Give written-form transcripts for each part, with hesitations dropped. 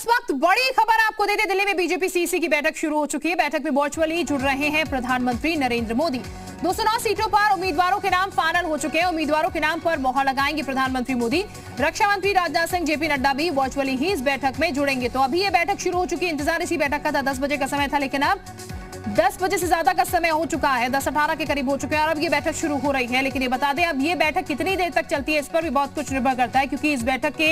इस वक्त बड़ी खबर आपको देते, दिल्ली में बीजेपी सीसी की बैठक शुरू हो चुकी है। बैठक में वर्चुअली जुड़ रहे हैं प्रधानमंत्री नरेंद्र मोदी। 209 सीटों पर उम्मीदवारों के नाम फाइनल हो चुके हैं। उम्मीदवारों के नाम पर मोहर लगाएंगे प्रधानमंत्री मोदी। रक्षा मंत्री राजनाथ सिंह, जेपी नड्डा भी वर्चुअली ही इस बैठक में जुड़ेंगे। तो अभी ये बैठक शुरू हो चुकी है। इंतजार इसी बैठक का था। 10 बजे का समय था, लेकिन अब 10 बजे से ज्यादा का समय हो चुका है। 10:18 के करीब हो चुके हैं और अब ये बैठक शुरू हो रही है। लेकिन ये बता दें, अब ये बैठक कितनी देर तक चलती है इस पर भी बहुत कुछ निर्भर करता है, क्योंकि इस बैठक के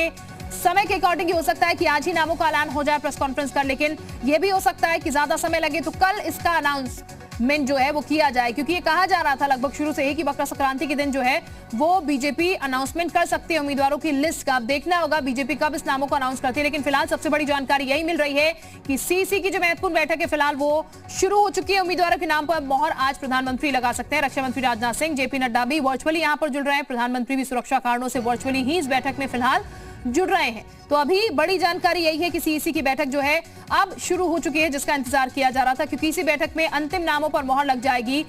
समय के अकॉर्डिंग हो सकता है कि आज ही नामों का ऐलान हो जाए प्रेस कॉन्फ्रेंस कर, लेकिन यह भी हो सकता है कि ज्यादा समय लगे तो कल इसका अनाउंसमेंट जो है वो किया जाए, क्योंकि ये कहा जा रहा था लगभग शुरू से ही कि मकर संक्रांति के दिन जो है वो बीजेपी अनाउंसमेंट कर सकती है उम्मीदवारों की लिस्ट का। अब देखना होगा बीजेपी कब इस नामों को अनाउंस करती है। लेकिन फिलहाल सबसे बड़ी जानकारी यही मिल रही है कि सीसी की जो महत्वपूर्ण बैठक है फिलहाल वो शुरू हो चुकी है। उम्मीदवारों के नाम पर मोहर आज प्रधानमंत्री लगा सकते हैं। रक्षा मंत्री राजनाथ सिंह, जेपी नड्डा भी वर्चुअली यहां पर जुड़ रहे हैं। प्रधानमंत्री भी सुरक्षा कारणों से वर्चुअली ही इस बैठक में फिलहाल जुड़ रहे हैं। तो अभी बड़ी जानकारी यही है कि सीईसी की बैठक जो है अब शुरू हो चुकी है, जिसका इंतजार किया जा रहा था, क्योंकि इसी बैठक में अंतिम नामों पर मोहर लग जाएगी।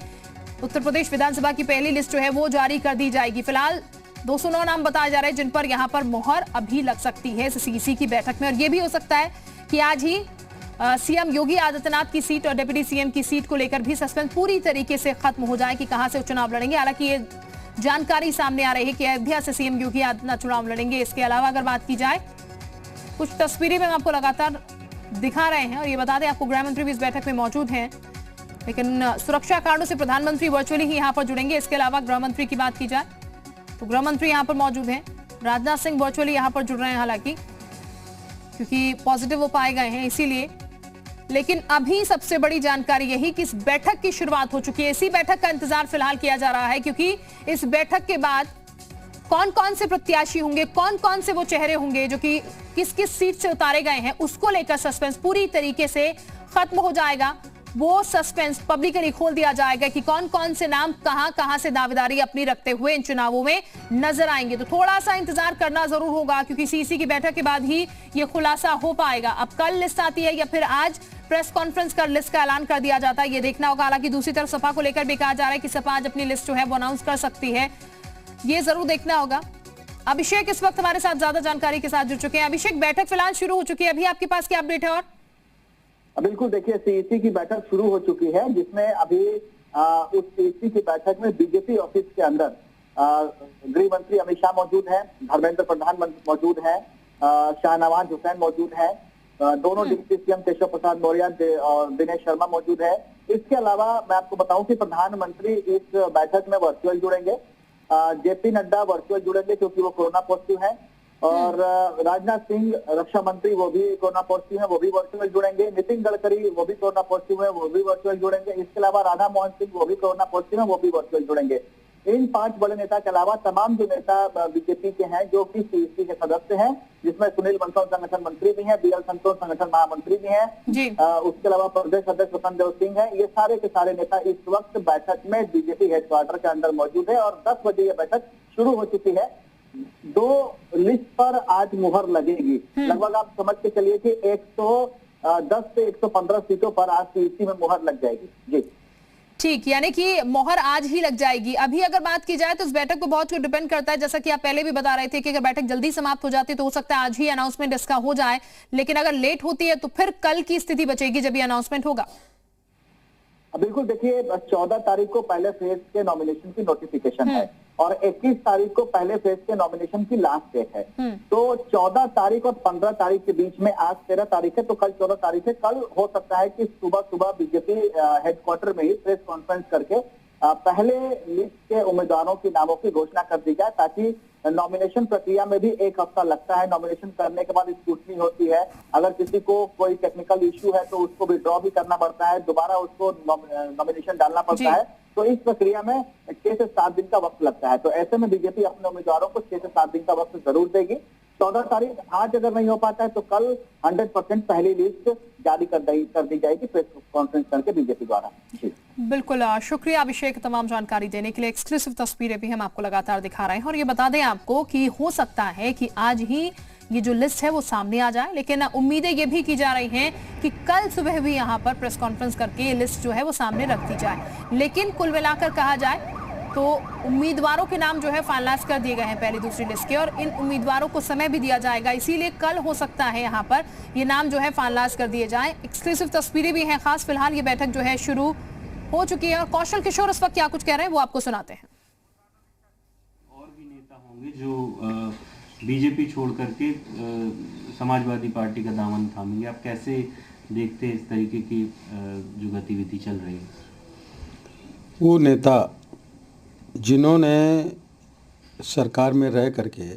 उत्तर प्रदेश विधानसभा की पहली लिस्ट जो है वो जारी कर दी जाएगी। फिलहाल 209 नाम बताए जा रहे हैं जिन पर यहां पर मोहर अभी लग सकती है सीईसी की बैठक में। और यह भी हो सकता है कि आज ही सीएम योगी आदित्यनाथ की सीट और डिप्टी सीएम की सीट को लेकर भी सस्पेंस पूरी तरीके से खत्म हो जाए कि कहां से चुनाव लड़ेंगे। हालांकि ये जानकारी सामने आ रही है कि अयोध्या से सीएम योगी आदित्यनाथ चुनाव लड़ेंगे। इसके अलावा अगर बात की जाए, कुछ तस्वीरें में हम आपको लगातार दिखा रहे हैं और ये बता दें आपको गृह मंत्री भी इस बैठक में मौजूद हैं, लेकिन सुरक्षा कारणों से प्रधानमंत्री वर्चुअली ही यहां पर जुड़ेंगे। इसके अलावा गृह मंत्री की बात की जाए तो गृह मंत्री यहां पर मौजूद हैं। राजनाथ सिंह वर्चुअली यहां पर जुड़ रहे हैं, हालांकि क्योंकि पॉजिटिव वो पाए गए हैं इसीलिए। लेकिन अभी सबसे बड़ी जानकारी यही कि इस बैठक की शुरुआत हो चुकी है। इसी बैठक का इंतजार फिलहाल किया जा रहा है, क्योंकि इस बैठक के बाद कौन कौन से प्रत्याशी होंगे, कौन कौन से वो चेहरे होंगे जो कि किस किस सीट से उतारे गए हैं, उसको लेकर सस्पेंस पूरी तरीके से खत्म हो जाएगा। वो सस्पेंस पब्लिकली खोल दिया जाएगा कि कौन कौन से नाम कहां कहां से दावेदारी अपनी रखते हुए इन चुनावों में नजर आएंगे। तो थोड़ा सा इंतजार करना जरूर होगा, क्योंकि सीसी की बैठक के बाद ही ये खुलासा हो पाएगा। अब कल लिस्ट आती है या फिर आज प्रेस कॉन्फ्रेंस कर लिस्ट का ऐलान कर दिया जाता है, ये देखना होगा। हालांकि दूसरी तरफ सपा को लेकर भी कहा जा रहा है कि सपा आज अपनी लिस्ट जो है वो अनाउंस कर सकती है, ये जरूर देखना होगा। अभिषेक इस वक्त हमारे साथ ज्यादा जानकारी के साथ जुड़ चुके हैं। अभिषेक, बैठक फिलहाल शुरू हो चुकी है, अभी आपके पास क्या अपडेट है? और बिल्कुल, देखिए सीईसी की बैठक शुरू हो चुकी है, जिसमें अभी उस सीईसी की बैठक में बीजेपी ऑफिस के अंदर गृह मंत्री अमित शाह मौजूद है, धर्मेंद्र प्रधान मौजूद है, शाहनवाज हुसैन मौजूद है, दोनों डिप्टी सीएम केशव प्रसाद मौर्य और दिनेश शर्मा मौजूद है। इसके अलावा मैं आपको बताऊं कि प्रधानमंत्री इस बैठक में वर्चुअल जुड़ेंगे, जेपी नड्डा वर्चुअल जुड़ेंगे क्योंकि वो कोरोना पॉजिटिव है, और राजनाथ सिंह रक्षा मंत्री वो भी कोरोना पॉजिटिव है, वो भी वर्चुअल जुड़ेंगे। नितिन गडकरी वो भी कोरोना पॉजिटिव है, वो भी वर्चुअल जुड़ेंगे। इसके अलावा राधा मोहन सिंह वो भी कोरोना पॉजिटिव है, वो भी वर्चुअल जुड़ेंगे। इन 5 बड़े नेता के अलावा तमाम जो नेता बीजेपी के हैं जो कि सीईसी के सदस्य हैं, जिसमें सुनील बंसल संगठन मंत्री भी हैं, बीएल संतोष संगठन महामंत्री भी हैं, उसके अलावा प्रदेश अध्यक्ष वसंत देव सिंह है, ये सारे के सारे नेता इस वक्त बैठक में बीजेपी हेडक्वार्टर के अंदर मौजूद है। और 10 बजे ये बैठक शुरू हो चुकी है। 2 लिस्ट पर आज मुहर लगेगी। लगभग आप समझ के चलिए कि 110 से 115 सीटों पर आज सीईसी में मुहर लग जाएगी। जी ठीक, यानी कि मोहर आज ही लग जाएगी। अभी अगर बात की जाए तो इस बैठक पर बहुत कुछ डिपेंड करता है, जैसा कि आप पहले भी बता रहे थे कि अगर बैठक जल्दी समाप्त हो जाती तो हो सकता है आज ही अनाउंसमेंट इसका हो जाए, लेकिन अगर लेट होती है तो फिर कल की स्थिति बचेगी जब ये अनाउंसमेंट होगा। बिल्कुल, देखिए 14 तारीख को पहले फेज के नॉमिनेशन की नोटिफिकेशन है और 21 तारीख को पहले फेज के नॉमिनेशन की लास्ट डेट है। तो 14 तारीख और 15 तारीख के बीच में आज 13 तारीख है, तो कल 14 तारीख है। कल हो सकता है कि सुबह सुबह बीजेपी हेडक्वार्टर में ही प्रेस कॉन्फ्रेंस करके पहले लिस्ट के उम्मीदवारों के नामों की घोषणा कर दी जाए, ताकि नॉमिनेशन प्रक्रिया में भी 1 हफ्ता लगता है। नॉमिनेशन करने के बाद स्क्रूटनी होती है, अगर किसी को कोई टेक्निकल इश्यू है तो उसको विड्रॉ भी करना पड़ता है, दोबारा उसको नॉमिनेशन डालना पड़ता है। तो इस प्रक्रिया में 6 से 7 दिन का वक्त लगता है। तो ऐसे में बीजेपी अपने उम्मीदवारों को 6 से 7 दिन का वक्त जरूर देगी। 14 तारीख आज अगर नहीं हो पाता है तो कल 100% पहली लिस्ट जारी कर दी जाएगी प्रेस कॉन्फ्रेंस करके बीजेपी द्वारा। जी बिल्कुल, शुक्रिया अभिषेक तमाम जानकारी देने के लिए। एक्सक्लूसिव तस्वीरें भी हम आपको लगातार दिखा रहे हैं और ये बता दें आपको कि हो सकता है कि आज ही ये जो लिस्ट है वो सामने आ जाए, लेकिन उम्मीदें ये भी की जा रही हैं कि कल सुबह भी यहाँ पर प्रेस कॉन्फ्रेंस करके ये लिस्ट जो है वो सामने रख दी जाए। लेकिन कुल मिलाकर कहा जाए तो उम्मीदवारों के नाम जो है फाइनलाइज कर दिए गए हैं पहली दूसरी लिस्ट के, और इन उम्मीदवारों को समय भी दिया जाएगा, इसीलिए कल हो सकता है यहाँ पर ये नाम जो है फाइनलाइज कर दिए जाएं। एक्सक्लूसिव तस्वीरें भी हैं खास। फिलहाल ये बैठक जो है शुरू हो चुकी है और कौशल किशोर इस वक्त क्या कुछ कह रहे हैं वो आपको सुनाते हैं। और भी नेता होंगे जो बीजेपी छोड़ करके समाजवादी पार्टी का दामन थामेंगे। आप कैसे देखते हैं इस तरीके की जो गतिविधि चल रही है? वो नेता जिन्होंने सरकार में रह करके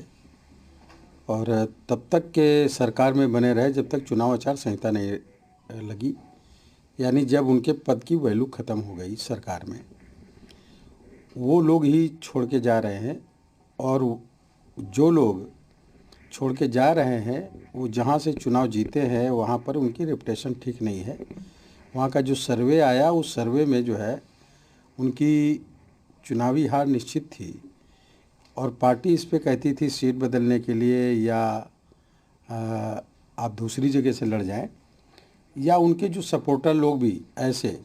और तब तक के सरकार में बने रहे जब तक चुनाव आचार संहिता नहीं लगी, यानी जब उनके पद की वैल्यू ख़त्म हो गई सरकार में, वो लोग ही छोड़ के जा रहे हैं। और जो लोग छोड़ के जा रहे हैं वो जहाँ से चुनाव जीते हैं वहाँ पर उनकी रेपुटेशन ठीक नहीं है। वहाँ का जो सर्वे आया उस सर्वे में जो है उनकी चुनावी हार निश्चित थी, और पार्टी इस पे कहती थी सीट बदलने के लिए या आप दूसरी जगह से लड़ जाएं, या उनके जो सपोर्टर लोग भी ऐसे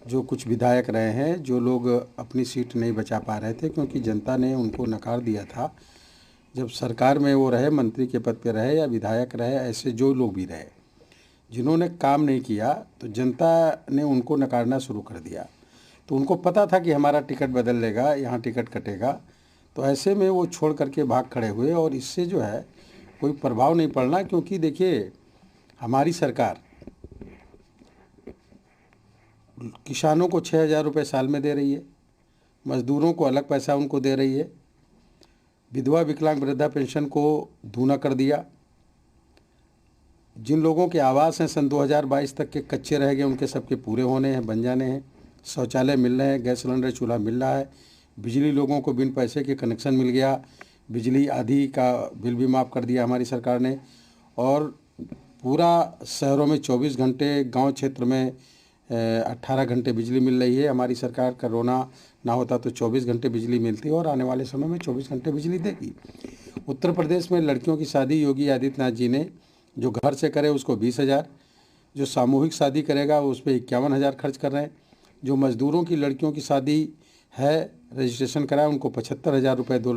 जो कुछ विधायक रहे हैं जो लोग अपनी सीट नहीं बचा पा रहे थे क्योंकि जनता ने उनको नकार दिया था। जब सरकार में वो रहे, मंत्री के पद पे रहे या विधायक रहे, ऐसे जो लोग भी रहे जिन्होंने काम नहीं किया तो जनता ने उनको नकारना शुरू कर दिया। तो उनको पता था कि हमारा टिकट बदल लेगा, यहाँ टिकट कटेगा, तो ऐसे में वो छोड़ करके भाग खड़े हुए और इससे जो है कोई प्रभाव नहीं पड़ना। क्योंकि देखिए हमारी सरकार किसानों को 6,000 रुपये साल में दे रही है, मज़दूरों को अलग पैसा उनको दे रही है, विधवा विकलांग वृद्धा पेंशन को दूना कर दिया, जिन लोगों के आवास हैं सन 2022 तक के कच्चे रह गए उनके सबके पूरे होने हैं, बन जाने हैं, शौचालय मिल रहे हैं, गैस सिलेंडर चूल्हा मिल रहा है, बिजली लोगों को बिन पैसे के कनेक्शन मिल गया, बिजली आधी का बिल भी माफ़ कर दिया हमारी सरकार ने, और पूरा शहरों में 24 घंटे, गांव क्षेत्र में 18 घंटे बिजली मिल रही है। हमारी सरकार कोरोना ना होता तो 24 घंटे बिजली मिलती और आने वाले समय में 24 घंटे बिजली देगी। उत्तर प्रदेश में लड़कियों की शादी योगी आदित्यनाथ जी ने जो घर से करे उसको 20,000, जो सामूहिक शादी करेगा उस पर 51,000 खर्च कर रहे हैं, जो मज़दूरों की लड़कियों की शादी है रजिस्ट्रेशन कराए उनको 75,000 रुपये 2